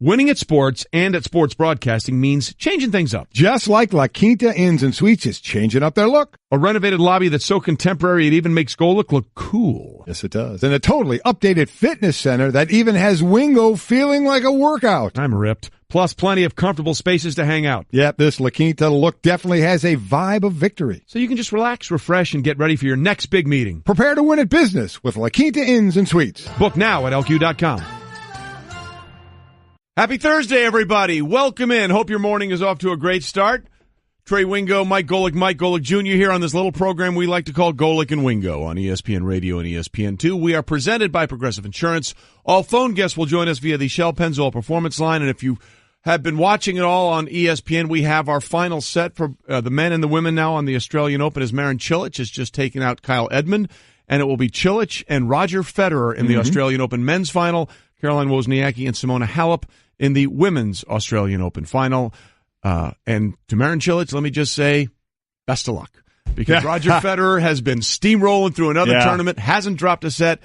Winning at sports and at sports broadcasting means changing things up. Just like La Quinta Inns and Suites is changing up their look. A renovated lobby that's so contemporary it even makes Golick look cool. Yes, it does. And a totally updated fitness center that even has Wingo feeling like a workout. I'm ripped. Plus plenty of comfortable spaces to hang out. Yep, this La Quinta look definitely has a vibe of victory. So you can just relax, refresh, and get ready for your next big meeting. Prepare to win at business with La Quinta Inns and Suites. Book now at LQ.com. Happy Thursday, everybody. Welcome in. Hope your morning is off to a great start. Trey Wingo, Mike Golick Jr. here on this little program we like to call Golick and Wingo on ESPN Radio and ESPN2. We are presented by Progressive Insurance. All phone guests will join us via the Shell Pennzoil Performance Line, and if you have been watching it all on ESPN, we have our final set for the men and the women now on the Australian Open as Marin Cilic has just taken out Kyle Edmund, and it will be Cilic and Roger Federer in the Australian Open men's final, Caroline Wozniacki and Simona Halep in the women's Australian Open final. And to Marin Cilic, let me just say, best of luck. Because Roger Federer has been steamrolling through another tournament, hasn't dropped a set,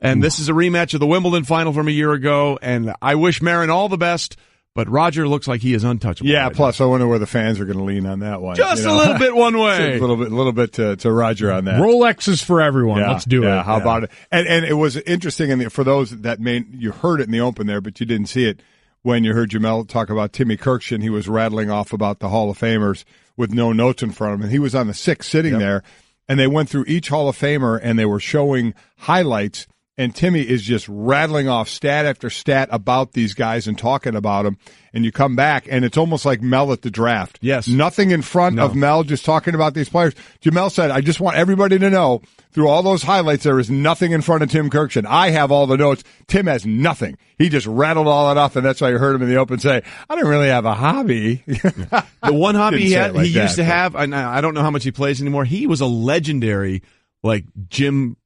and this is a rematch of the Wimbledon final from a year ago, and I wish Marin all the best, but Roger looks like he is untouchable. Yeah, right plus now. I wonder where the fans are going to lean on that one. Just a little bit one way. A little bit to Roger on that. Rolex is for everyone. Let's do it. How about it? And it was interesting, for those that you heard it in the Open there, but you didn't see it. When you heard Jamel talk about Timmy Kirkshin, he was rattling off about the Hall of Famers with no notes in front of him. And he was on the sixth sitting there, and they went through each Hall of Famer, and they were showing highlights, and Timmy is just rattling off stat after stat about these guys and talking about them. And you come back, and it's almost like Mel at the draft. Yes. Nothing in front of Mel, just talking about these players. Jamel said, I just want everybody to know, through all those highlights, there is nothing in front of Tim Kirkshin. I have all the notes. Tim has nothing. He just rattled all that off, and that's why you heard him in the Open say, I didn't really have a hobby. The one hobby he used to have, but I don't know how much he plays anymore, he was a legendary, gym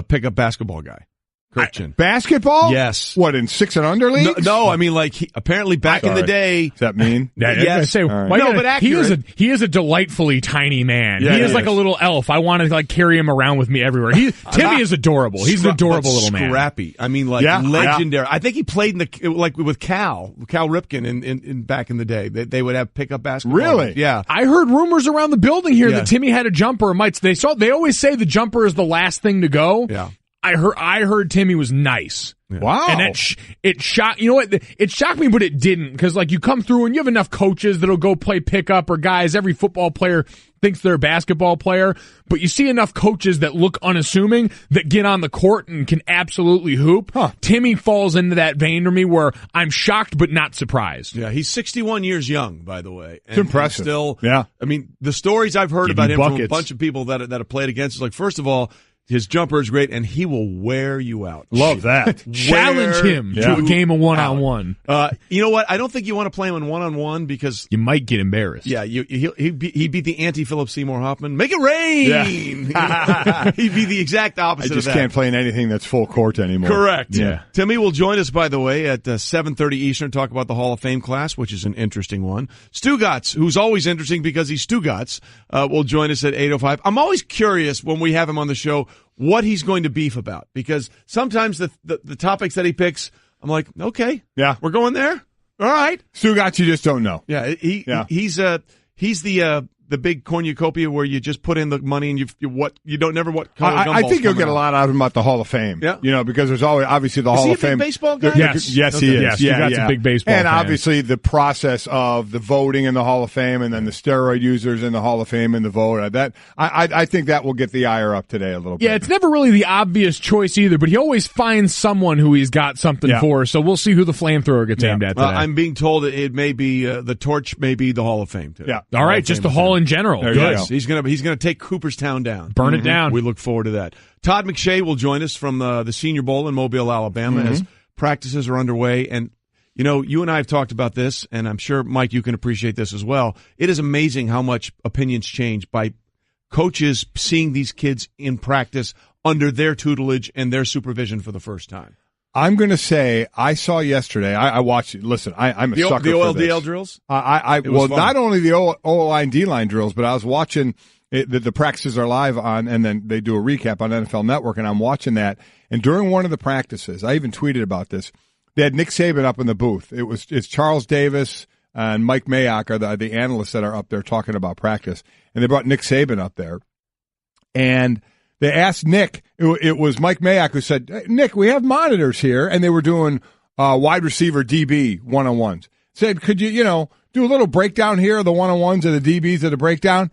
pickup basketball guy. Kirkshin. Basketball? Yes. What, in 6 and under leagues? No, I mean, apparently back in the day. Does that mean? Yes. Say, right. but accurate. He is a delightfully tiny man. Yeah, he is like a little elf. I want to carry him around with me everywhere. Timmy is adorable. He's an adorable little man. Scrappy. I mean, legendary. I think he played with Cal Ripken in back in the day. They would have pickup basketball. Really? Yeah. I heard rumors around the building here that Timmy had a jumper. They always say the jumper is the last thing to go. Yeah. I heard Timmy was nice. Yeah. Wow. And it shocked, you know what? It shocked me, but it didn't. Because you come through and you have enough coaches that'll go play pickup, or guys, every football player thinks they're a basketball player, but you see enough coaches that look unassuming that get on the court and can absolutely hoop. Huh. Timmy falls into that vein for me where I'm shocked but not surprised. Yeah, he's 61 years young, by the way. It's impressive. Still, yeah. I mean, the stories I've heard Give about you him from a buckets. bunch of people that have played against is first of all, his jumper is great, and he will wear you out. Love that. Challenge him to a game of one-on-one. You know what? I don't think you want to play him in one-on-one because You might get embarrassed. yeah, he beat the anti-Philip Seymour Hoffman. Make it rain! Yeah. He'd be the exact I opposite just of that. can't play in anything that's full court anymore. Correct. Yeah. Timmy will join us, by the way, at 7:30 Eastern, talk about the Hall of Fame class, which is an interesting one. Stugatz, who's always interesting because he's Stugatz, will join us at 8:05. I'm always curious when we have him on the show what he's going to beef about, because sometimes the topics that he picks, I'm like, okay, Yeah. we're going there. All right. Stugatz, you just don't know. Yeah. He's the big cornucopia where you just put in the money and you don't never what color I gumballs think you'll coming get a out. lot out of him at the Hall of Fame. Yeah. Because there's always obviously the Is Hall he of a big Fame. baseball guy? Yes. Yes, he is. Yes, Stugatz a big baseball And fan. obviously the process of the voting in the Hall of Fame, and then the steroid users in the Hall of Fame and the vote. I think that will get the ire up today a little bit. Yeah, it's never really the obvious choice either, but he always finds someone who he's got something for, so we'll see who the flamethrower gets aimed at today. I'm being told it may be the torch may be the Hall of Fame too. Yeah. All right, just the Hall in general. There you Good. go. He's gonna take Cooperstown down. Burn it down. We look forward to that. Todd McShay will join us from the Senior Bowl in Mobile, Alabama, as practices are underway. And you and I have talked about this, and I'm sure Mike, you can appreciate this as well. It is amazing how much opinions change by coaches seeing these kids in practice under their tutelage and their supervision for the first time. I'm going to say I saw yesterday. I watched it. Listen, I'm a sucker The for this. OLDL drills. Well, fun. not only the O-line, D-line drills, but I was watching the practices are live on, and then they do a recap on NFL Network, and I'm watching that. And during one of the practices, I even tweeted about this. they had Nick Saban up in the booth. It's Charles Davis and Mike Mayock are the analysts that are up there talking about practice. And they brought Nick Saban up there. And they asked Nick, it was Mike Mayock who said, hey, Nick, we have monitors here. And they were doing wide receiver DB one-on-ones. Said, could you, do a little breakdown here of the one-on-ones and the DBs of the breakdown?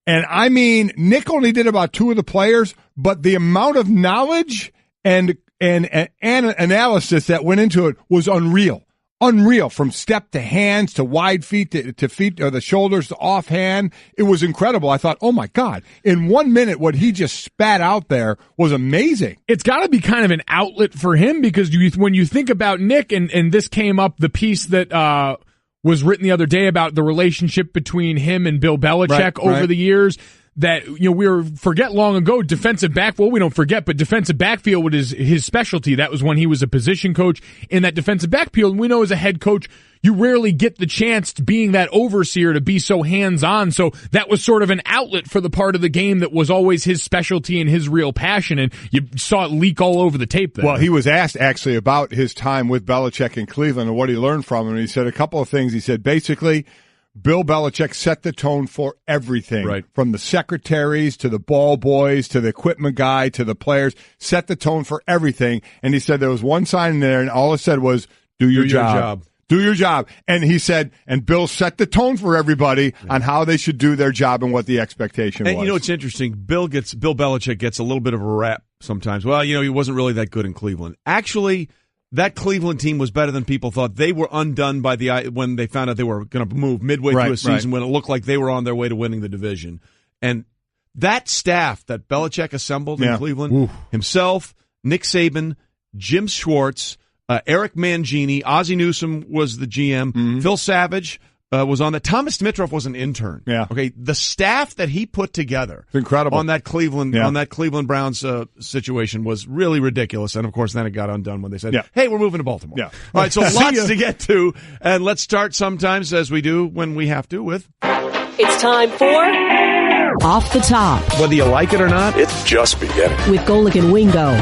And I mean, Nick only did about 2 of the players, but the amount of knowledge and analysis that went into it was unreal. Unreal, from step to hands to wide feet to feet or the shoulders to offhand. It was incredible. I thought, oh my God, in 1 minute, what he just spat out there was amazing. It's got to be kind of an outlet for him because when you think about Nick, and this came up, the piece that was written the other day about the relationship between him and Bill Belichick over the years. That, forget long ago, defensive back, well, we don't forget, but defensive backfield was his specialty. That was when he was a position coach in that defensive backfield. And we know as a head coach, you rarely get the chance to being that overseer to be so hands-on. So that was sort of an outlet for the part of the game that was always his specialty and his real passion. And you saw it leak all over the tape there. Well, he was asked actually about his time with Belichick in Cleveland and what he learned from him. And he said a couple of things. He said, basically, Bill Belichick set the tone for everything, right, from the secretaries to the ball boys to the equipment guy to the players, set the tone for everything. And he said there was one sign in there, and all it said was, do your job. Do your job. And he said, and Bill set the tone for everybody on how they should do their job and what the expectation was. And it's interesting. Bill Belichick gets a little bit of a rap sometimes. Well, he wasn't really that good in Cleveland. Actually, that Cleveland team was better than people thought. They were undone when they found out they were going to move midway through a season when it looked like they were on their way to winning the division. And that staff that Belichick assembled in Cleveland, himself, Nick Saban, Jim Schwartz, Eric Mangini, Ozzie Newsome was the GM, Phil Savage was on that. Thomas Dimitroff was an intern. Yeah. Okay. The staff that he put together, it's incredible, on that Cleveland Browns situation was really ridiculous. And of course, then it got undone when they said, "Hey, we're moving to Baltimore." Yeah. All right. So lots to get to, and let's start sometimes as we do when we have to with. It's time for Off the Top. Whether you like it or not, it's just beginning with Golic and Wingo.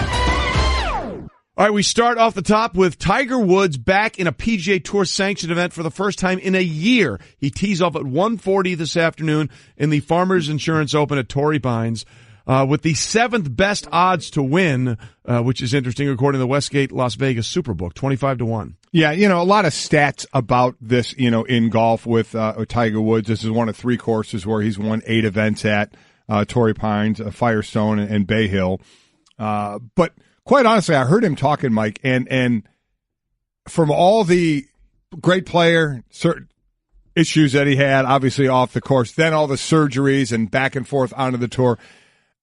All right, we start off the top with Tiger Woods back in a PGA Tour sanctioned event for the first time in a year. He tees off at 1:40 this afternoon in the Farmers Insurance Open at Torrey Pines with the 7th best odds to win, which is interesting according to the Westgate Las Vegas Superbook, 25-1. Yeah, a lot of stats about this, in golf with Tiger Woods. This is one of 3 courses where he's won 8 events at Torrey Pines, Firestone, and Bay Hill. But quite honestly, I heard him talking, Mike, and from all the great player certain issues that he had, obviously off the course, then all the surgeries and back and forth onto the tour,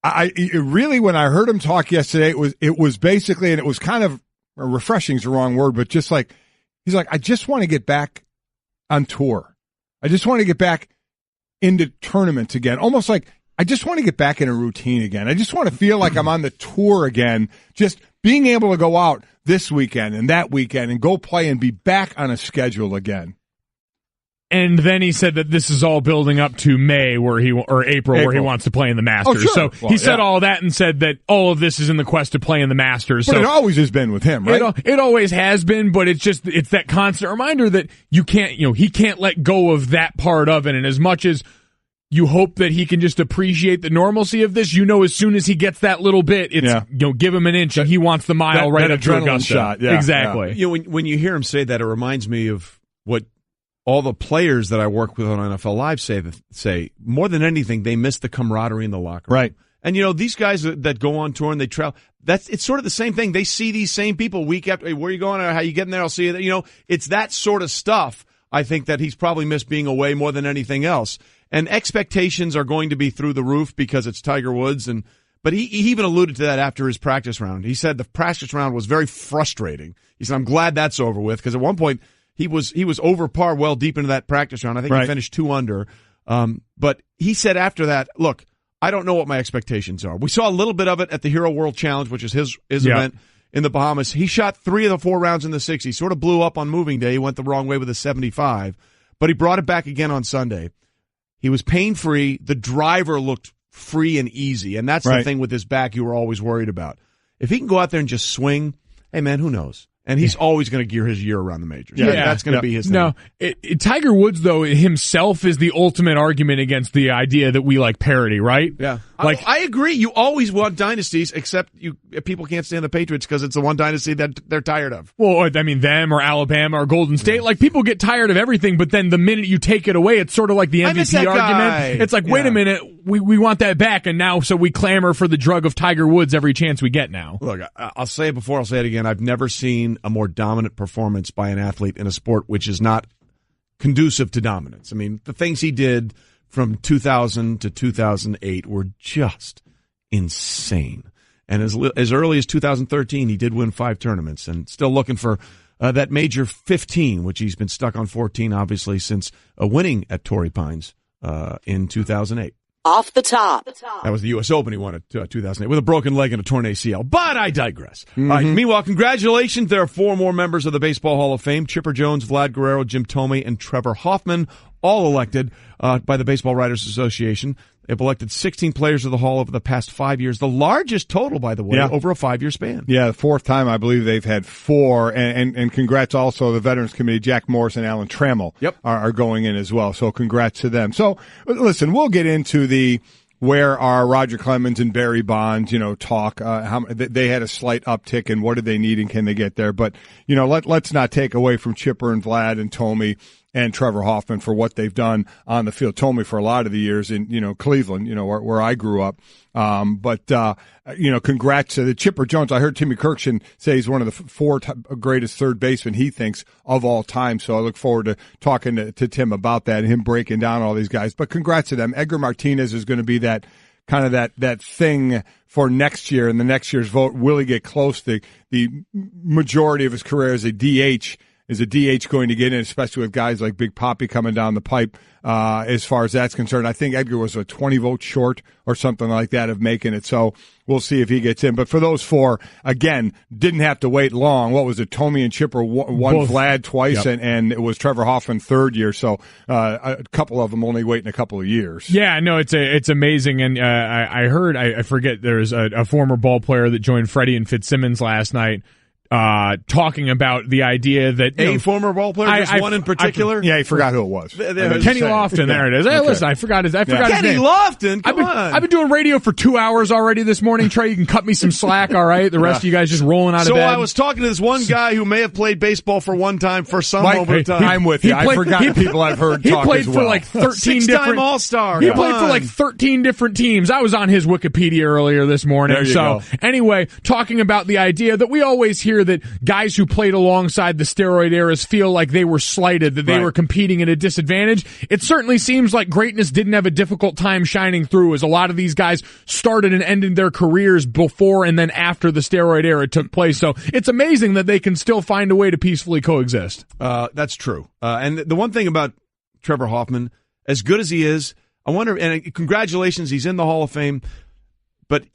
when I heard him talk yesterday, it was basically, and it was kind of refreshing is the wrong word, but just like he's like, I just want to get back on tour. I just want to get back into tournaments again, almost like. I just want to get back in a routine again. I just want to feel like I'm on the tour again, just being able to go out this weekend and that weekend and go play and be back on a schedule again. And then he said that this is all building up to May April where he wants to play in the Masters. Oh, sure. So he said all that and said that all of this is in the quest to play in the Masters. But it always has been with him, right? It always has been, but it's that constant reminder that he can't let go of that part of it. And as much as you hope that he can just appreciate the normalcy of this. As soon as he gets that little bit, it's give him an inch, and he wants the mile right up to Augusta. Shot. Yeah, exactly. Yeah. When you hear him say that, it reminds me of what all the players that I work with on NFL Live say. More than anything, they miss the camaraderie in the locker room. Right. And these guys that go on tour and they travel, it's sort of the same thing. They see these same people week after. Hey, where are you going? How you getting there? I'll see you. It's that sort of stuff. I think that he's probably missed being away more than anything else. And expectations are going to be through the roof because it's Tiger Woods. But he even alluded to that after his practice round. He said the practice round was very frustrating. He said, I'm glad that's over with, because at one point he was over par well deep into that practice round. I think he finished 2 under. But he said after that, look, I don't know what my expectations are. We saw a little bit of it at the Hero World Challenge, which is his event in the Bahamas. He shot 3 of the 4 rounds in the 60s. Sort of blew up on moving day. He went the wrong way with a 75. But he brought it back again on Sunday. He was pain-free. The driver looked free and easy, and that's the thing with his back you were always worried about. If he can go out there and just swing, hey, man, who knows? And he's always going to gear his year around the majors. Yeah. That's going to be his thing. No, Tiger Woods, though, himself is the ultimate argument against the idea that we like parity, right? Yeah. Like, I agree. You always want dynasties, except people can't stand the Patriots because it's the one dynasty that they're tired of. Well, I mean, them or Alabama or Golden State. Like, people get tired of everything, but then the minute you take it away, it's sort of like the MVP argument. It's like, wait a minute, we want that back, and now so we clamor for the drug of Tiger Woods every chance we get now. Look, I'll say it before, I'll say it again. I've never seen a more dominant performance by an athlete in a sport which is not conducive to dominance. I mean, the things he did from 2000 to 2008 were just insane. And as early as 2013, he did win 5 tournaments, and still looking for that major 15, which he's been stuck on 14, obviously, since winning at Torrey Pines in 2008. Off the top. That was the U.S. Open he won at 2008 with a broken leg and a torn ACL. But I digress. All right, meanwhile, congratulations. There are 4 more members of the Baseball Hall of Fame: Chipper Jones, Vlad Guerrero, Jim Thome, and Trevor Hoffman, all elected by the Baseball Writers Association. They've elected 16 players of the Hall over the past 5 years, the largest total, by the way, over a 5-year span. Yeah, the 4th time I believe they've had 4, and congrats also to the Veterans Committee. Jack Morris and Alan Trammell are going in as well, so congrats to them. So, listen, we'll get into where are Roger Clemens and Barry Bonds, talk. They had a slight uptick, and what do they need, and can they get there? But, let's not take away from Chipper and Vlad and Thome and Trevor Hoffman for what they've done on the field. Thome for a lot of the years in, Cleveland, where I grew up. But congrats to the Chipper Jones. I heard Timmy Kirkshin say he's one of the 4 greatest third basemen he thinks of all time. So I look forward to talking to Tim about that and him breaking down all these guys. But congrats to them. Edgar Martinez is going to be that kind of that thing for next year. And the next year's vote, will he get close? The majority of his career as a DH. Is a DH going to get in, especially with guys like Big Papi coming down the pipe, as far as that's concerned? I think Edgar was a 20 vote short or something like that of making it. So we'll see if he gets in. But for those 4, again, didn't have to wait long. What was it? Thome and Chipper won Vlad twice, and it was Trevor Hoffman 3rd year. So a couple of them only waiting a couple of years. Yeah, no, it's amazing. And I heard, I forget, there's a former ball player that joined Freddie and Fitzsimmons last night, talking about the idea that former ball player, one in particular. He forgot who it was. Kenny Lofton. There it is. Hey, listen, I forgot his name. Kenny Lofton. Come on. I've been doing radio for 2 hours already this morning. Trey, you can cut me some slack. All right, the rest of you guys just rolling out of bed. So I was talking to this one guy who may have played baseball for one time for some overtime. I'm with you. I forgot people I've heard talk as well. He played for like 13 6-time All-Star. He played for like 13 different teams. I was on his Wikipedia earlier this morning. There you go. Anyway, talking about the idea that we always hear that guys who played alongside the steroid eras feel like they were slighted, that they were competing at a disadvantage. It certainly seems like greatness didn't have a difficult time shining through, as a lot of these guys started and ended their careers before and then after the steroid era took place. So it's amazing that they can still find a way to peacefully coexist. That's true. And the one thing about Trevor Hoffman, as good as he is, I wonder, and congratulations, he's in the Hall of Fame, but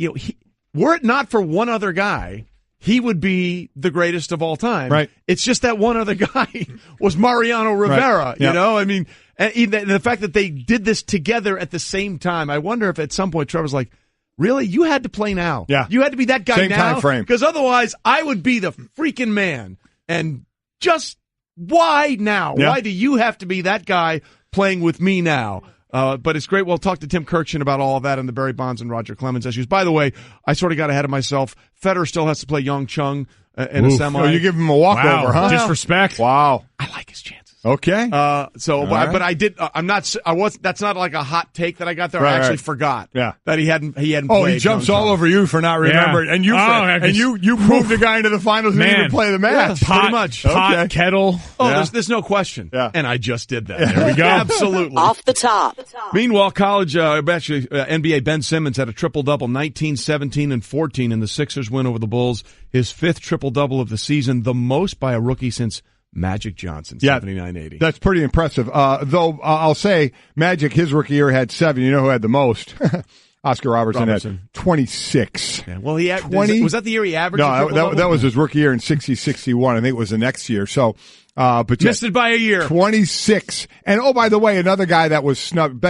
were it not for one other guy, he would be the greatest of all time. Right. It's just that one other guy was Mariano Rivera. Right. Yep. I mean, and the fact that they did this together at the same time, I wonder if at some point Trevor's like, really? You had to play now. Yeah. You had to be that guy same now? Time frame. Because otherwise I would be the freaking man. And just why now? Yeah. Why do you have to be that guy playing with me now? But it's great. We'll talk to Tim Kirkshin about all of that and the Barry Bonds and Roger Clemens issues. By the way, I sort of got ahead of myself. Federer still has to play Young Chung in a semi. Oh, you give him a walkover, huh? Disrespect. Wow. I like his chances. Okay. But I did. That's not like a hot take that I got there. I actually forgot. Yeah. That he hadn't. Oh, he jumps all over you for not remembering, and you moved the guy into the finals and didn't even play the match. Yeah, pretty much. Pot kettle. Oh, there's no question. Yeah. And I just did that. There we go. Absolutely. Off the top. Meanwhile, NBA Ben Simmons had a triple-double, 19, 17, and 14 in the Sixers win over the Bulls. His 5th triple-double of the season, the most by a rookie since Magic Johnson, 79-80. That's pretty impressive. Though I'll say Magic, his rookie year, had 7. You know who had the most? Oscar Robertson had 26. Yeah, well, he had 20. Was that the year he averaged? No, that was his rookie year in 60-61. I think it was the next year. So, but missed it by a year. 26. And oh, by the way, another guy that was snubbed.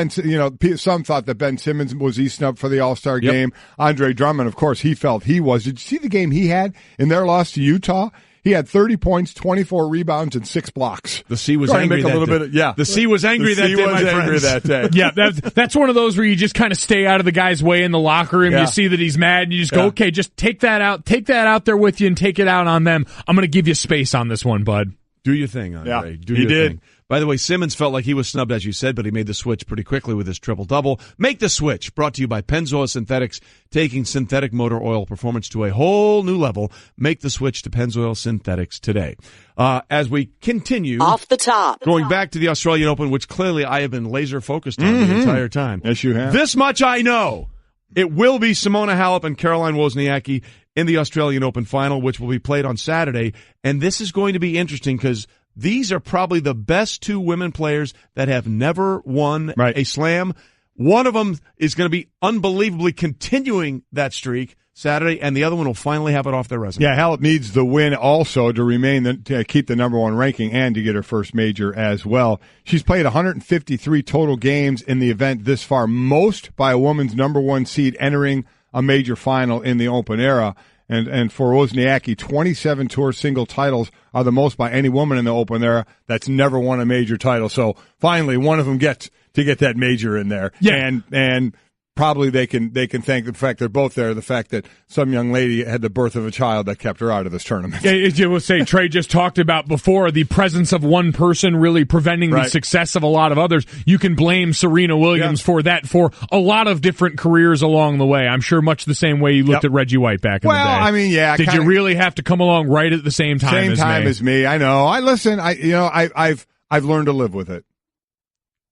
Some thought that Ben Simmons was snubbed for the All-Star game. Andre Drummond, of course, he felt he was. Did you see the game he had in their loss to Utah? He had 30 points, 24 rebounds, and 6 blocks. The C was angry that day. The C was angry that day, my friends. That day. Yeah, that's one of those where you just kind of stay out of the guy's way in the locker room. Yeah. You see that he's mad, and you just go, okay, just take that out there with you and take it out on them. I'm going to give you space on this one, bud. Do your thing, Andre. Yeah, he did. Thing. By the way, Simmons felt like he was snubbed, as you said, but he made the switch pretty quickly with his triple-double. Make the switch. Brought to you by Pennzoil Synthetics, taking synthetic motor oil performance to a whole new level. Make the switch to Pennzoil Synthetics today. As we continue, Off the top. going back to the Australian Open, which clearly I have been laser-focused on the entire time. Yes, you have. This much I know. It will be Simona Halep and Caroline Wozniacki in the Australian Open final, which will be played on Saturday. And this is going to be interesting because these are probably the best two women players that have never won a slam. One of them is going to be unbelievably continuing that streak Saturday, and the other one will finally have it off their resume. Yeah, Halep needs the win also to keep the number one ranking and to get her first major as well. She's played 153 total games in the event this far, most by a woman's number one seed entering a major final in the Open era. And for Wozniacki, 27 tour single titles are the most by any woman in the Open era that's never won a major title. So finally, one of them gets to get that major in there. Yeah. And probably they can thank the fact they're both there, the fact that some young lady had the birth of a child that kept her out of this tournament. Yeah, as you will say, Trey just talked about before, the presence of one person really preventing the success of a lot of others. You can blame Serena Williams for that for a lot of different careers along the way. I'm sure much the same way you looked at Reggie White back in the day. Well, I mean, yeah. Did you really have to come along right at the same time as me? I know. I've learned to live with it.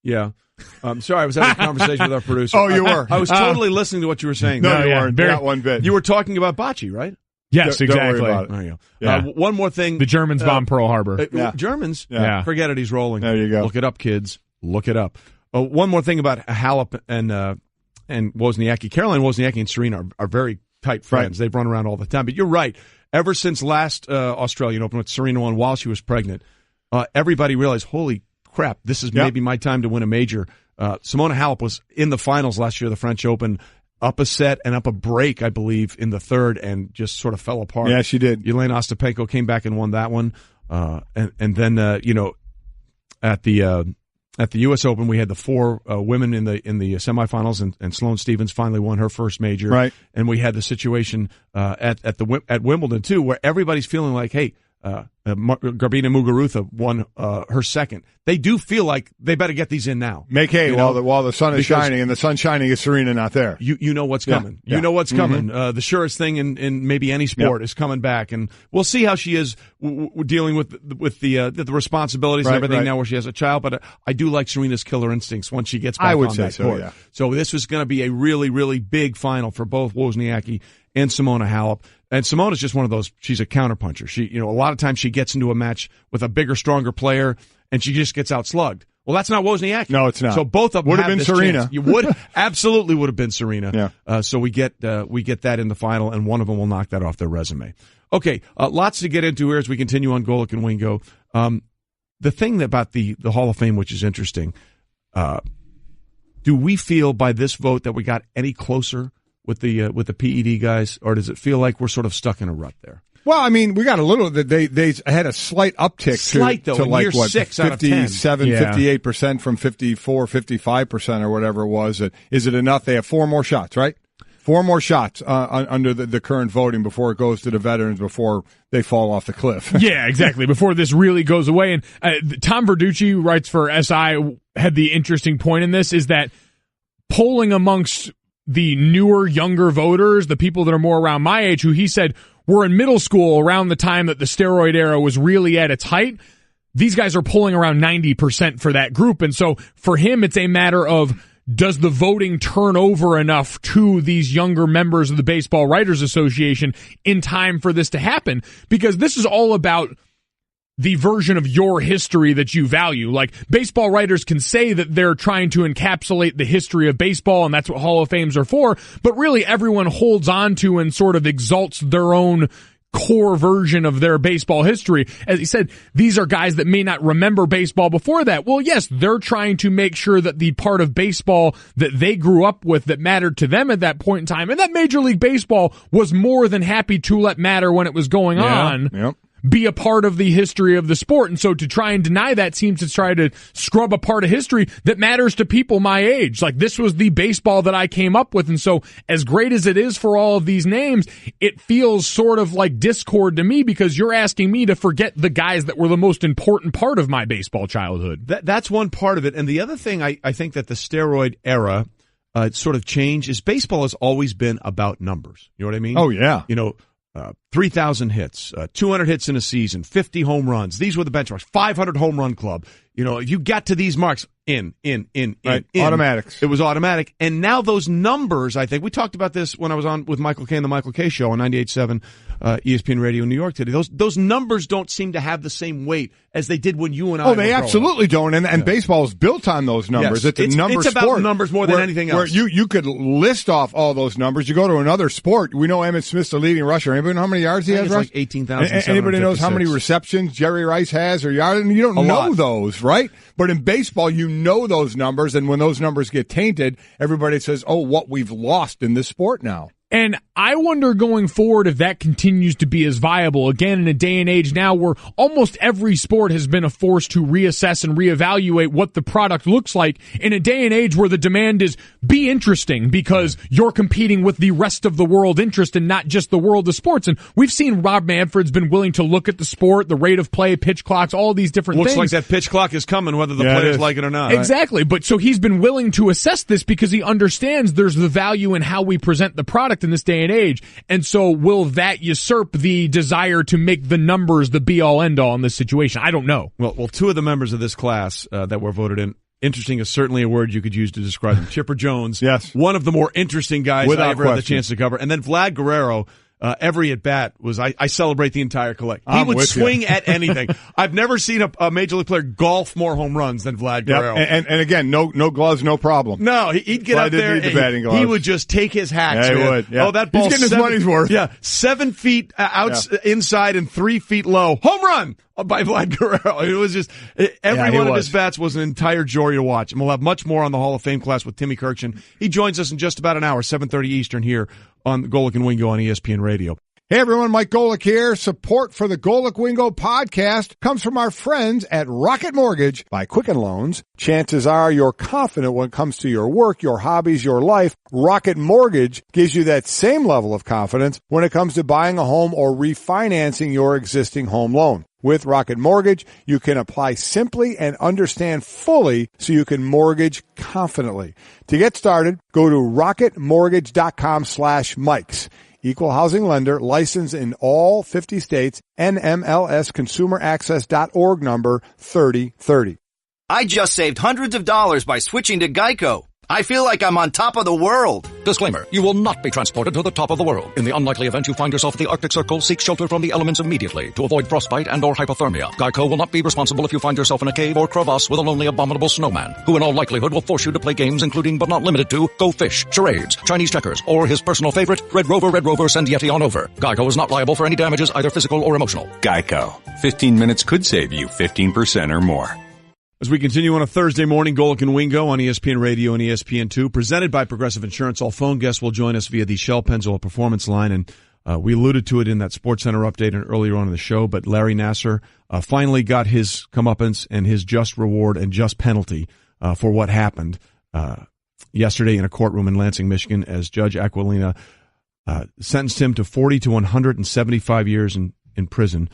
Yeah. Sorry, I was having a conversation with our producer. Oh, you were? I was totally listening to what you were saying. No, you weren't. Not one bit. You were talking about bocce, right? Yes, Don't exactly. worry about it. There you go. Yeah. One more thing. The Germans bombed Pearl Harbor. Germans? Yeah. Forget it, he's rolling. There you go. Look it up, kids. Look it up. One more thing about Halep and Wozniacki. Caroline Wozniacki and Serena are very tight friends. They've run around all the time. But you're right. Ever since last Australian Open, with Serena won while she was pregnant, everybody realized, holy crap, this is maybe my time to win a major. Simona Halep was in the finals last year of the French Open, up a set and up a break, I believe, in the third, and just sort of fell apart. Yeah, she did. Elena Ostapenko came back and won that one. And then at the U.S. Open, we had the four women in the semifinals, and Sloane Stephens finally won her first major. Right. And we had the situation at Wimbledon too, where everybody's feeling like, hey, Garbina Muguruza won her second. They do feel like they better get these in now. Make hay while the sun is shining, and the sun shining is Serena not there. You know what's coming. Yeah. You know what's coming. The surest thing in maybe any sport is coming back, and we'll see how she is dealing with the responsibilities and everything now where she has a child. But I do like Serena's killer instincts once she gets back on that court. Yeah. So this was going to be a really, really big final for both Wozniacki and Simona Halep. And Simona's just one of those, she's a counterpuncher. She, a lot of times she gets into a match with a bigger, stronger player, and she just gets outslugged. Well, that's not Wozniacki. No, it's not. So both of them would have been Serena. Chance. You absolutely would have been Serena. Yeah. So we get that in the final, and one of them will knock that off their resume. Okay, lots to get into here as we continue on Golic and Wingo. The thing about the Hall of Fame, which is interesting, do we feel by this vote that we got any closer with the PED guys, or does it feel like we're sort of stuck in a rut there? Well, I mean, we got a little. They had a slight uptick to like year what 6 out of 10. 57, 58% from 54, 55% or whatever it was. Is it enough? They have 4 more shots, right? 4 more shots under the current voting before it goes to the veterans, before they fall off the cliff. Yeah, exactly. Before this really goes away. And Tom Verducci writes for SI, had the interesting point in this, is that polling amongst the newer, younger voters, the people that are more around my age, who he said were in middle school around the time that the steroid era was really at its height, these guys are polling around 90% for that group. And so for him, it's a matter of, does the voting turn over enough to these younger members of the Baseball Writers Association in time for this to happen? Because this is all about the version of your history that you value. Like, baseball writers can say that they're trying to encapsulate the history of baseball, and that's what Hall of Fames are for, but really everyone holds on to and sort of exalts their own core version of their baseball history. As he said, these are guys that may not remember baseball before that. Well, yes, they're trying to make sure that the part of baseball that they grew up with that mattered to them at that point in time, and that Major League Baseball was more than happy to let matter when it was going on. Yep. be a part of the history of the sport. And so to try and deny that seems to try to scrub a part of history that matters to people my age. Like, this was the baseball that I came up with. And so as great as it is for all of these names, it feels sort of like discord to me, because you're asking me to forget the guys that were the most important part of my baseball childhood. That's one part of it. And the other thing I think that the steroid era sort of changed is baseball has always been about numbers. You know what I mean? Oh, yeah. 3,000 hits, 200 hits in a season, 50 home runs. These were the benchmarks. 500 home run club. You got to these marks, in. Automatics. It was automatic. And now those numbers, I think, we talked about this when I was on with Michael Kay and the Michael Kay Show on 98.7 ESPN Radio in New York today. Those numbers don't seem to have the same weight as they did when you and I were they absolutely don't. And baseball is built on those numbers. Yes. It's a number sport. It's about numbers more than anything else. Where you could list off all those numbers. You go to another sport. We know Emmitt Smith's the leading rusher. Anybody know how many yards he has, Russ? Like 18,000. Anybody knows how many receptions Jerry Rice has or yards? You don't know those, right? But in baseball, you know those numbers, and when those numbers get tainted, everybody says, oh, what we've lost in this sport now. And I wonder going forward if that continues to be as viable. Again, in a day and age now where almost every sport has been a force to reassess and reevaluate what the product looks like. In a day and age where the demand is be interesting because you're competing with the rest of the world interest and not just the world of sports. And we've seen Rob Manfred's been willing to look at the sport, the rate of play, pitch clocks, all these different things. Looks like that pitch clock is coming whether the players like it or not. Exactly. Right? But so he's been willing to assess this because he understands there's the value in how we present the product in this day and age. And so will that usurp the desire to make the numbers the be-all, end-all in this situation? I don't know. Well, two of the members of this class that were voted in, interesting is certainly a word you could use to describe them. Chipper Jones, yes, one of the more interesting guys without I ever had the chance to cover. And then Vlad Guerrero, every at-bat was, I celebrate the entire collection. He would swing at anything. I've never seen a Major League player golf more home runs than Vlad Guerrero. Yep. And again, no gloves, no problem. No, he'd get out there and he would just take his hacks. Yeah, he would. Yeah. Oh, that ball. He's getting his money's worth. Yeah, 7 feet inside and 3 feet low. Home run by Vlad Guerrero. It was just, every one of his bats was an entire joy to watch. And we'll have much more on the Hall of Fame class with Timmy Kirkshin. He joins us in just about an hour, 7:30 Eastern here on Golic and Wingo on ESPN Radio. Hey everyone, Mike Golic here. Support for the Golic Wingo podcast comes from our friends at Rocket Mortgage by Quicken Loans. Chances are you're confident when it comes to your work, your hobbies, your life. Rocket Mortgage gives you that same level of confidence when it comes to buying a home or refinancing your existing home loan. With Rocket Mortgage, you can apply simply and understand fully so you can mortgage confidently. To get started, go to rocketmortgage.com/Mikes. Equal housing lender, licensed in all 50 states, NMLSconsumeraccess.org number 3030. I just saved hundreds of dollars by switching to Geico. I feel like I'm on top of the world. Disclaimer. You will not be transported to the top of the world. In the unlikely event you find yourself at the Arctic Circle, seek shelter from the elements immediately to avoid frostbite and or hypothermia. Geico will not be responsible if you find yourself in a cave or crevasse with a lonely abominable snowman, who in all likelihood will force you to play games including but not limited to Go Fish, charades, Chinese checkers, or his personal favorite, Red Rover, send Yeti on over. Geico is not liable for any damages, either physical or emotional. Geico. 15 minutes could save you 15% or more. As we continue on a Thursday morning, Golic and Wingo on ESPN Radio and ESPN2, presented by Progressive Insurance. All phone guests will join us via the Shell Pennzoil Performance Line, and we alluded to it in that SportsCenter update and earlier on in the show, but Larry Nassar finally got his comeuppance and his just reward and just penalty for what happened yesterday in a courtroom in Lansing, Michigan, as Judge Aquilina sentenced him to 40 to 175 years in prison.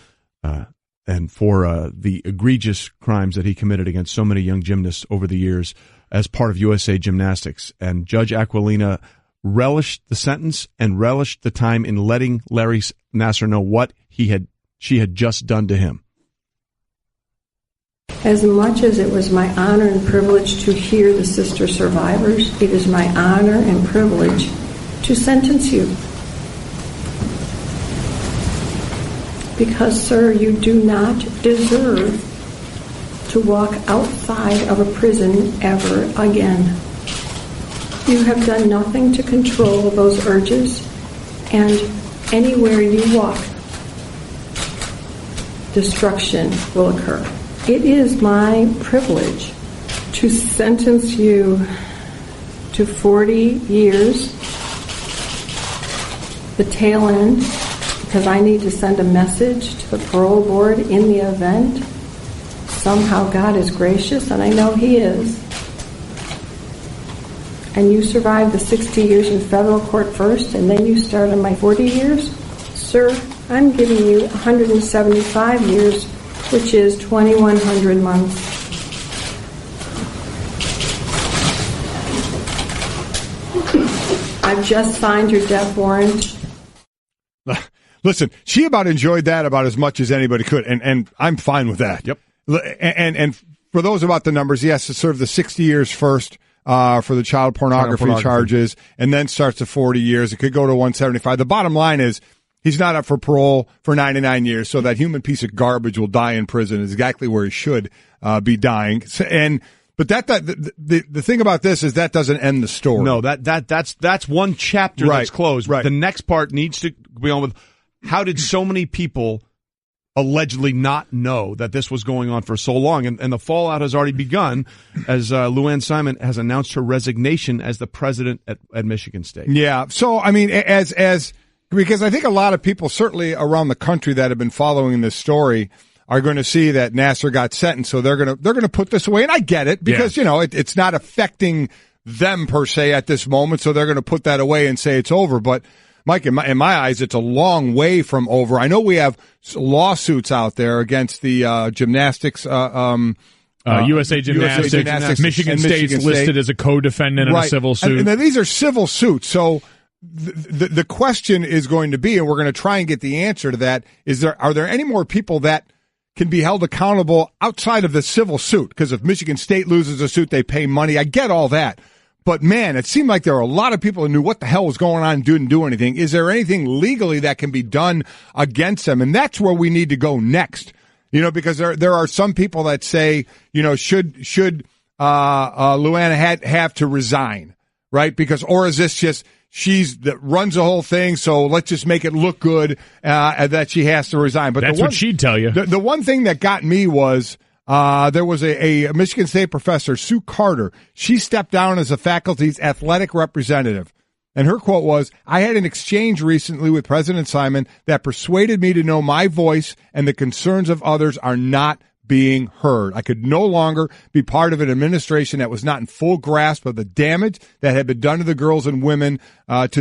And for the egregious crimes that he committed against so many young gymnasts over the years as part of USA Gymnastics. And Judge Aquilina relished the sentence and relished the time in letting Larry Nassar know what she had just done to him. As much as it was my honor and privilege to hear the sister survivors, it is my honor and privilege to sentence you. Because, sir, you do not deserve to walk outside of a prison ever again. You have done nothing to control those urges, and anywhere you walk, destruction will occur. It is my privilege to sentence you to 40 years, the tail end, because I need to send a message to the parole board in the event somehow God is gracious, and I know He is, and you survive the 60 years in federal court first, and then you start on my 40 years, sir, I'm giving you 175 years, which is 2,100 months. I've just signed your death warrant. Listen, she about enjoyed that about as much as anybody could, and I'm fine with that. Yep. And for those about the numbers, he has to serve the 60 years first for the child pornography charges, and then starts to 40 years. It could go to 175. The bottom line is he's not up for parole for 99 years, so that human piece of garbage will die in prison exactly where he should be dying. But the thing about this is that doesn't end the story. No, that's one chapter that's closed. Right. The next part needs to be on with how did so many people allegedly not know that this was going on for so long? And the fallout has already begun as Luann Simon has announced her resignation as the president at Michigan State. Yeah. So, I mean, because I think a lot of people, certainly around the country that have been following this story, are going to see that Nassar got sentenced, so they're going to put this away. And I get it, because, it's not affecting them per se at this moment, so they're going to put that away and say it's over. But, Mike, in my eyes, it's a long way from over. I know we have lawsuits out there against the gymnastics, USA Gymnastics, Michigan State's listed as a co-defendant in a civil suit. And these are civil suits, so the question is going to be, and we're going to try and get the answer to that, are there any more people that can be held accountable outside of the civil suit? Because if Michigan State loses a suit, they pay money. I get all that. But, man, it seemed like there were a lot of people who knew what the hell was going on and didn't do anything. Is there anything legally that can be done against them? And that's where we need to go next. Because there are some people that say, should Luann have to resign, right? Or is this just she's that runs the whole thing, so let's just make it look good that she has to resign? But that's what she'd tell you. The one thing that got me was there was a Michigan State professor, Sue Carter. She stepped down as the faculty's athletic representative. And her quote was, "I had an exchange recently with President Simon that persuaded me to know my voice and the concerns of others are not being heard. I could no longer be part of an administration that was not in full grasp of the damage that had been done to the girls and women and to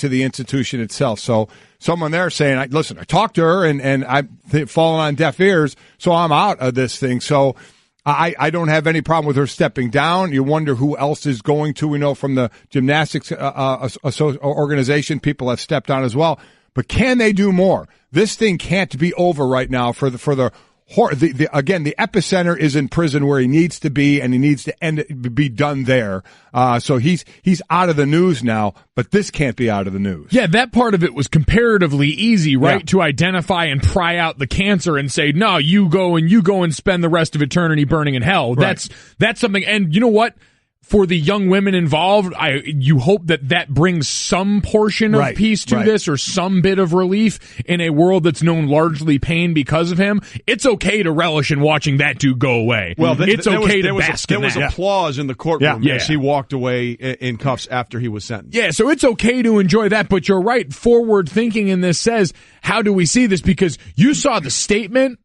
the institution itself." So someone there saying, listen, I talked to her and I've fallen on deaf ears, so I'm out of this thing. So I don't have any problem with her stepping down. You wonder who else is going to. We know from the gymnastics organization, people have stepped down as well. But can they do more? This thing can't be over right now for the epicenter is in prison where he needs to be, and he needs to be done there. So he's out of the news now, but this can't be out of the news. Yeah, that part of it was comparatively easy, right? Yeah. To identify and pry out the cancer and say, no, you go and spend the rest of eternity burning in hell. Right. That's something. And you know what? For the young women involved, you hope that brings some portion of peace to this, or some bit of relief in a world that's known largely pain because of him. It's okay to relish in watching that dude go away. Well, it's okay to bask in that. There was applause in the courtroom as he walked away in cuffs after he was sentenced. Yeah, so it's okay to enjoy that, but you're right. Forward thinking in this says, how do we see this? Because you saw the statement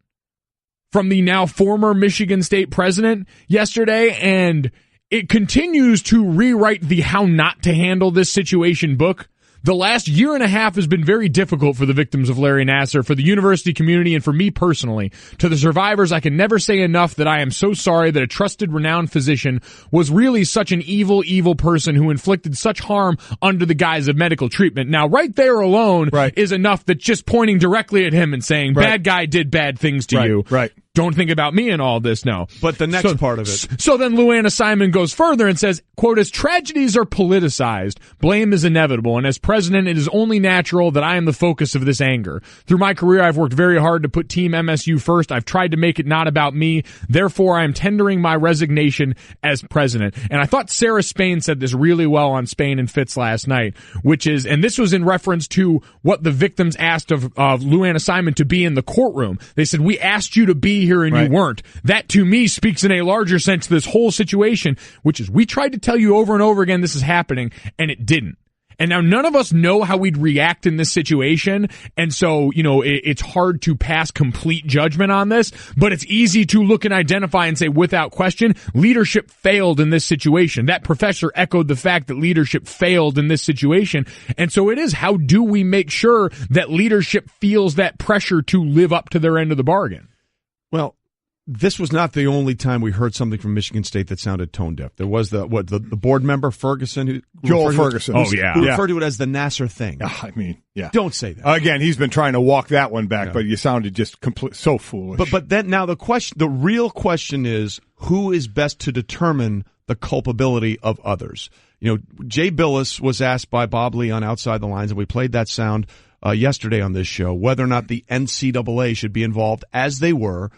from the now former Michigan State president yesterday, and it continues to rewrite the how not to handle this situation book. The last year and a half has been very difficult for the victims of Larry Nassar, for the university community, and for me personally. To the survivors, I can never say enough that I am so sorry that a trusted, renowned physician was really such an evil, evil person who inflicted such harm under the guise of medical treatment. Now, right there alone is enough that just pointing directly at him and saying, bad guy did bad things to you. Right. Don't think about me in all this, no. But the next part of it. So then Luann Simon goes further and says, quote, "As tragedies are politicized, blame is inevitable, and as president, it is only natural that I am the focus of this anger. Through my career, I've worked very hard to put Team MSU first. I've tried to make it not about me. Therefore, I am tendering my resignation as president." And I thought Sarah Spain said this really well on Spain and Fitz last night, which is, and this was in reference to what the victims asked of Luann Simon to be in the courtroom. They said, "We asked you to be here and you weren't." That to me speaks in a larger sense to this whole situation, which is, we tried to tell you over and over again this is happening, and it didn't. And now none of us know how we'd react in this situation. And so, it's hard to pass complete judgment on this, but it's easy to look and identify and say, without question, leadership failed in this situation. That professor echoed the fact that leadership failed in this situation. And so it is, how do we make sure that leadership feels that pressure to live up to their end of the bargain? Well, this was not the only time we heard something from Michigan State that sounded tone deaf. There was the board member Ferguson, Joel Ferguson, who referred to it as the Nasser thing. Yeah. Don't say that again. He's been trying to walk that one back, but you sounded just so foolish. But then now the real question is, who is best to determine the culpability of others? Jay Billis was asked by Bob Lee on Outside the Lines, and we played that sound yesterday on this show, whether or not the NCAA should be involved, as they were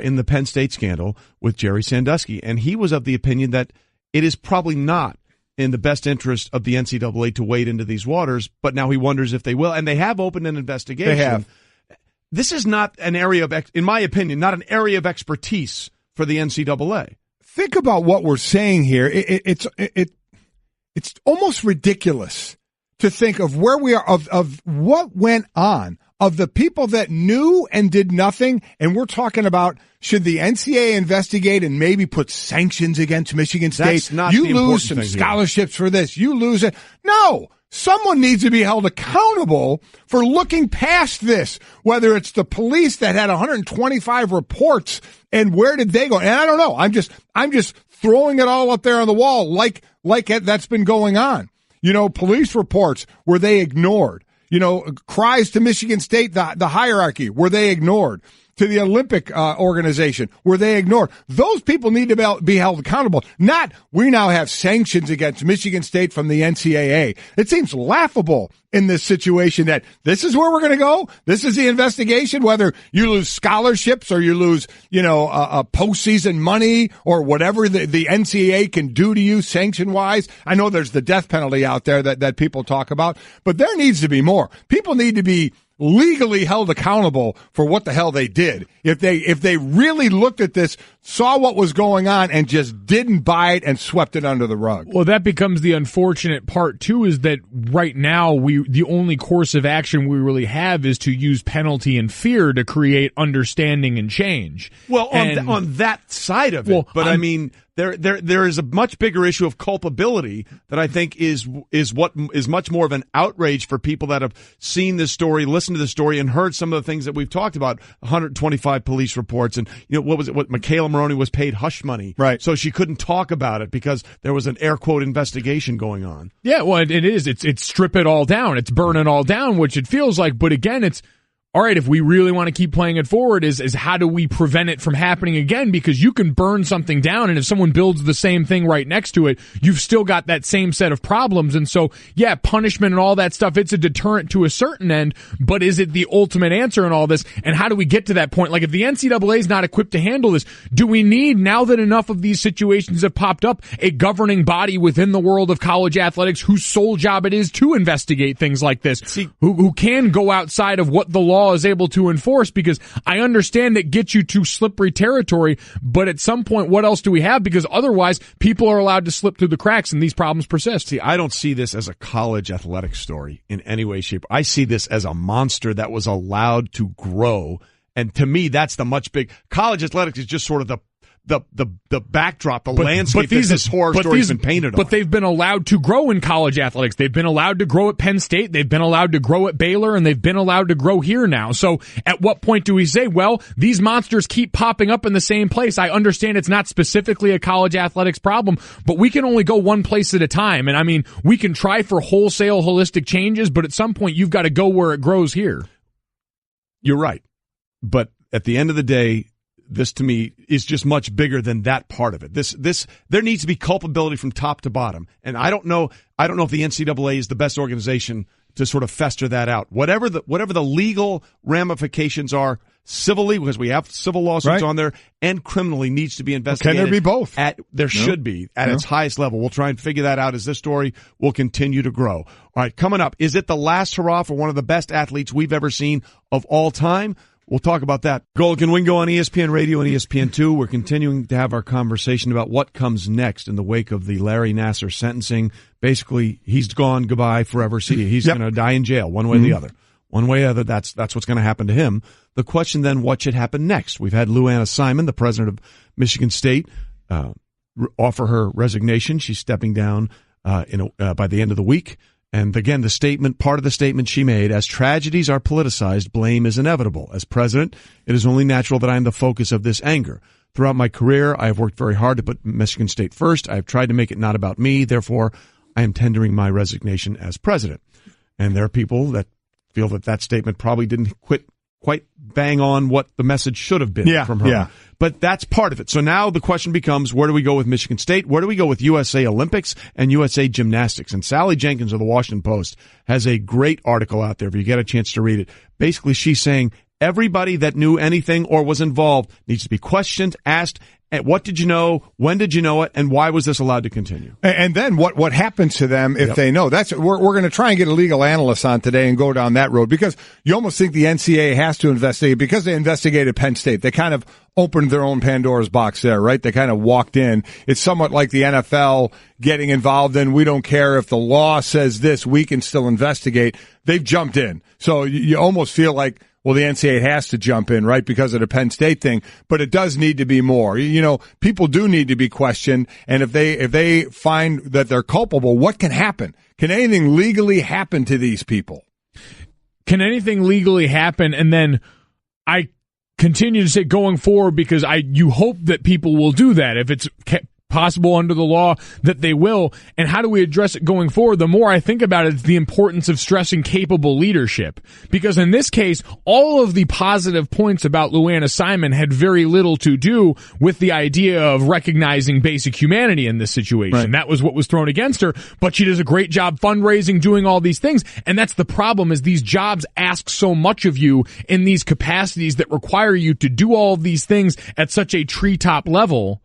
in the Penn State scandal with Jerry Sandusky. And he was of the opinion that it is probably not in the best interest of the NCAA to wade into these waters, but now he wonders if they will. And they have opened an investigation. They have. This is not an area of, in my opinion, not an area of expertise for the NCAA. Think about what we're saying here. It's almost ridiculous to think of where we are, of what went on, of the people that knew and did nothing. And we're talking about, should the NCAA investigate and maybe put sanctions against Michigan State? That's not you the lose some scholarships for this. You lose it. No. Someone needs to be held accountable for looking past this, whether it's the police that had 125 reports and where did they go? And I don't know. I'm just throwing it all up there on the wall like that's been going on. Police reports, were they ignored? Cries to Michigan State, the hierarchy, were they ignored? To the Olympic organization, were they ignored? Those people need to be held accountable. Not, we now have sanctions against Michigan State from the NCAA. It seems laughable in this situation that this is where we're going to go. This is the investigation, whether you lose scholarships or you lose, postseason money or whatever the NCAA can do to you sanction-wise. I know there's the death penalty out there that people talk about, but there needs to be more. People need to be legally held accountable for what the hell they did. If they really looked at this, saw what was going on, and just didn't buy it and swept it under the rug. Well, that becomes the unfortunate part too, is that right now the only course of action we really have is to use penalty and fear to create understanding and change. Well, on that side of it, but I mean, there is a much bigger issue of culpability that I think is what is much more of an outrage for people that have seen this story, listened to the story, and heard some of the things that we've talked about. 125 police reports, and what was it? What Michaela Maroney was paid hush money, right? So she couldn't talk about it because there was an air quote investigation going on. Yeah, well, it is. It's strip it all down. It's burn it all down, which it feels like. But again, it's all right, if we really want to keep playing it forward, is how do we prevent it from happening again? Because you can burn something down, and if someone builds the same thing right next to it, you've still got that same set of problems. And so, yeah, punishment and all that stuff, it's a deterrent to a certain end, but is it the ultimate answer in all this? And how do we get to that point? Like, if the NCAA is not equipped to handle this, do we need, now that enough of these situations have popped up, a governing body within the world of college athletics whose sole job it is to investigate things like this, who can go outside of what the law is able to enforce? Because I understand it gets you to slippery territory, but at some point, what else do we have? Because otherwise, people are allowed to slip through the cracks and these problems persist. See, I don't see this as a college athletics story in any way, shape. I see this as a monster that was allowed to grow. And to me, that's the much big college athletics is just sort of the backdrop, the landscape that this horror story has been painted on. But they've been allowed to grow in college athletics. They've been allowed to grow at Penn State. They've been allowed to grow at Baylor, and they've been allowed to grow here now. So at what point do we say, well, these monsters keep popping up in the same place? I understand it's not specifically a college athletics problem, but we can only go one place at a time. And I mean, we can try for wholesale holistic changes, but at some point you've got to go where it grows here. You're right. But at the end of the day, this to me is just much bigger than that part of it. There needs to be culpability from top to bottom. And I don't know if the NCAA is the best organization to sort of fester that out. Whatever the legal ramifications are, civilly, because we have civil lawsuits on there, and criminally needs to be investigated. Can there be both? There should be at its highest level. We'll try and figure that out as this story will continue to grow. All right, coming up, is it the last hurrah for one of the best athletes we've ever seen of all time? We'll talk about that. Golick and Wingo on ESPN Radio and ESPN2. We're continuing to have our conversation about what comes next in the wake of the Larry Nassar sentencing. Basically, he's gone, goodbye, forever. See, he's going to die in jail, one way or the other. One way or the other, that's what's going to happen to him. The question then, what should happen next? We've had Luanna Simon, the president of Michigan State, offer her resignation. She's stepping down by the end of the week. And again, part of the statement she made, as tragedies are politicized, blame is inevitable. As president, it is only natural that I am the focus of this anger. Throughout my career, I have worked very hard to put Michigan State first. I have tried to make it not about me. Therefore, I am tendering my resignation as president. And there are people that feel that statement probably didn't quite bang on what the message should have been from her. Yeah. But that's part of it. So now the question becomes, where do we go with Michigan State? Where do we go with USA Olympics and USA Gymnastics? And Sally Jenkins of the Washington Post has a great article out there if you get a chance to read it. Basically, she's saying everybody that knew anything or was involved needs to be questioned, asked, what did you know? When did you know it? And why was this allowed to continue? And then what happens to them if they know? We're going to try and get a legal analyst on today and go down that road, because you almost think the NCAA has to investigate, because they investigated Penn State. They kind of opened their own Pandora's box there, right? They kind of walked in. It's somewhat like the NFL getting involved in, we don't care if the law says this, we can still investigate. They've jumped in. So you almost feel like, well, the NCAA has to jump in, right, because of the Penn State thing. But it does need to be more. You know, people do need to be questioned. And if they find that they're culpable, what can happen? Can anything legally happen to these people? Can anything legally happen? And then I continue to say going forward, because you hope that people will do that if it's possible under the law that they will. And how do we address it going forward? The more I think about it, it's the importance of stressing capable leadership. Because in this case, all of the positive points about Luanna Simon had very little to do with the idea of recognizing basic humanity in this situation. Right. That was what was thrown against her. But she does a great job fundraising, doing all these things. And that's the problem, is these jobs ask so much of you in these capacities that require you to do all of these things at such a treetop level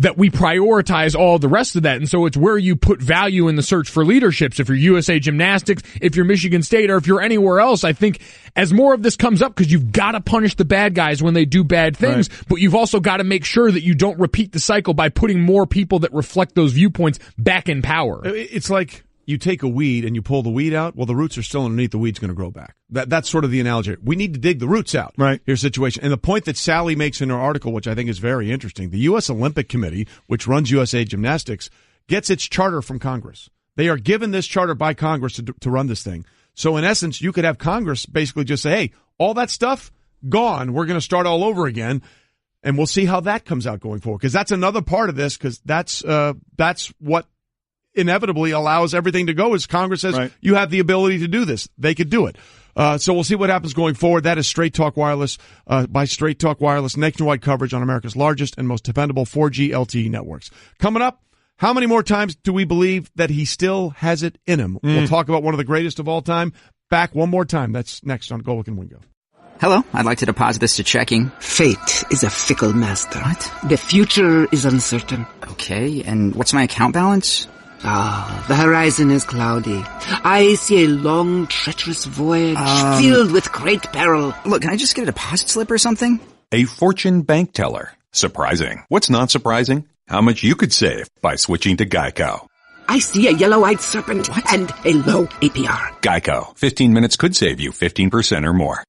that we prioritize all the rest of that. And so it's where you put value in the search for leaderships. If you're USA Gymnastics, if you're Michigan State, or if you're anywhere else, I think as more of this comes up, because you've got to punish the bad guys when they do bad things, right, but you've also got to make sure that you don't repeat the cycle by putting more people that reflect those viewpoints back in power. It's like you take a weed and you pull the weed out. Well, the roots are still underneath. The weed's going to grow back. That's sort of the analogy. We need to dig the roots out. Right. Here's the situation. And the point that Sally makes in her article, which I think is very interesting, the U.S. Olympic Committee, which runs USA Gymnastics, gets its charter from Congress. They are given this charter by Congress to run this thing. So in essence, you could have Congress basically just say, hey, all that stuff, gone. We're going to start all over again. And we'll see how that comes out going forward. Because that's another part of this, because that's what inevitably allows everything to go, is Congress says, right, you have the ability to do this. They could do it. So we'll see what happens going forward. That is Straight Talk Wireless by Straight Talk Wireless, nationwide coverage on America's largest and most dependable 4G LTE networks. Coming up, how many more times do we believe that he still has it in him? We'll talk about one of the greatest of all time. Back one more time. That's next on Golick and Wingo. Hello, I'd like to deposit this to checking. Fate is a fickle master. What? The future is uncertain. Okay, and what's my account balance? The horizon is cloudy. I see a long, treacherous voyage filled with great peril. Look, can I just get a deposit slip or something? A fortune bank teller. Surprising. What's not surprising? How much you could save by switching to Geico. I see a yellow-eyed serpent and a low APR. Geico. 15 minutes could save you 15% or more.